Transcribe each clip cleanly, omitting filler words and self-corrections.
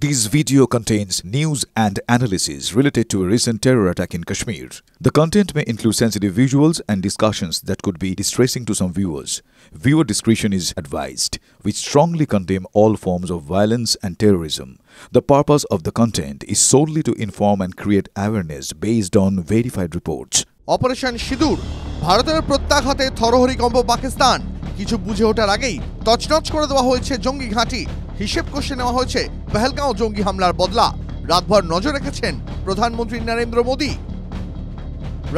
This video contains news and analysis related to a recent terror attack in Kashmir. The content may include sensitive visuals and discussions that could be distressing to some viewers. Viewer discretion is advised. We strongly condemn all forms of violence and terrorism. The purpose of the content is solely to inform and create awareness based on verified reports. Operation সিঁদুর ভারতের প্রত্যাঘাতে থরহরিকম্প পাকিস্তান কিছু বুঝে ওঠার আগেই তছনছ করে দেওয়া হয়েছে জঙ্গি ঘাঁটি হিসেব কষে নেওয়া হয়েছে পহেলগাঁও জঙ্গি হামলার বদলা রাতভর নজর রেখেছেন প্রধানমন্ত্রী নরেন্দ্র মোদি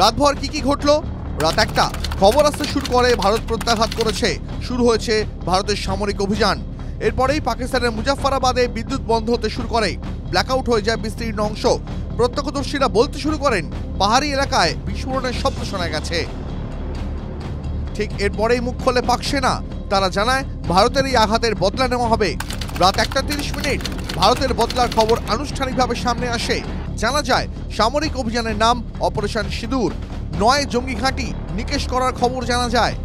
রাতভর কি ঘটল রাত একটা খবর আসতে শুরু করে ভারত প্রত্যাঘাত করেছে শুরু হয়েছে ভারতের সামরিক অভিযান এরপরেই পাকিস্তানের মুজাফফরাবাদে বিদ্যুৎ বন্ধ হতে শুরু করে ব্ল্যাকআউট হয়ে যায় বিস্তীর্ণ অংশ প্রত্যক্ষদর্শীরা বলতে শুরু করেন পাহাড়ি এলাকায় বিস্ফোরণের শব্দ শোনা গেছে ঠিক এরপরেই মুখ খোলে পাক সেনা তারা জানায় ভারতের এই আঘাতের বদলা নেওয়া হবে রাত 1:30 ভারতের বদলার খবর আনুষ্ঠানিকভাবে সামনে আসে জানা যায় সামরিক অভিযানের নাম অপারেশন সিঁদুর 9 জঙ্গি ঘাঁটি নিকেশ করার খবর জানা যায়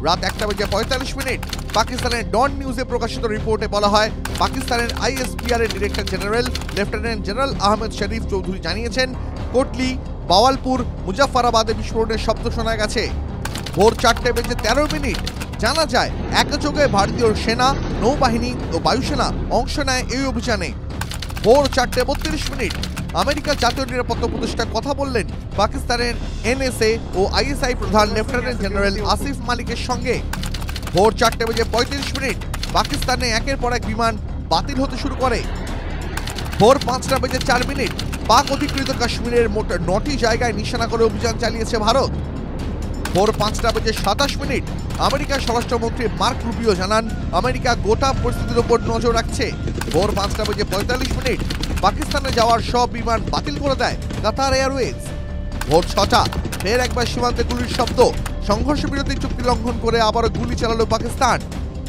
রাত 1:45 পাকিস্তানের ডন নিউজে প্রকাশিত রিপোর্টে বলা হয় পাকিস্তানের আইএসপিআর এর director general lieutenant general Ahmed Sharif Chaudhry জানিয়েছেন কোটলি বাওয়ালপুর মুজাফফরাবাদে বিস্ফোরণের শব্দ শোনা গেছে ভোর 4:13 জানা যায় একযোগে ভারতীয় সেনা নৌবাহিনী ও বায়ুসেনা অংশ নেয় এই অভিযানে ভোর 4:32 আমেরিকার জাতীয় নিরাপত্তা উপদেষ্টা কথা বললেন পাকিস্তানের এনএসএ ও আইএসআই প্রধান লেফটেন্যান্ট জেনারেল আসিফ মালিকের সঙ্গে ভোর 4:35 পাকিস্তানে একের পর এক বিমান বাতিল হতে শুরু করে ভোর 5:04 পাক অধিকৃত কাশ্মীরের মোট 9টি জায়গায় নিশানা করে অভিযান চালিয়েছে ভারত ভোর 5:27 আমেরিকার স্বরাষ্ট্রমন্ত্রী মার্ক রুবিও জানান আমেরিকা গোটা পরিস্থিতির উপর নজর রাখছে ভোর 5:45 পাকিস্তানে যাওয়ার সব বিমান বাতিল করে দেয় কাতার এয়ারওয়েজ ভোর 6টা ফের একবার সীমান্তে গুলির শব্দ সংঘর্ষ বিরতি চুক্তি লঙ্ঘন করে আবারও গুলি চালালো পাকিস্তান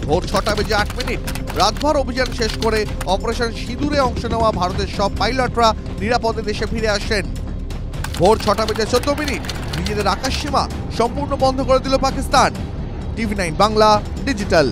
ভোর 6:08 রাতভর অভিযান শেষ করে অপারেশন সিঁদুরে অংশ নেওয়া ভারতের সব পাইলটরা নিরাপদে দেশে ফিরে আসেন ভোর 6:14 নিজেদের আকাশসীমা সম্পূর্ণ বন্ধ করে দিল পাকিস্তান টিভি9 বাংলা ডিজিটাল।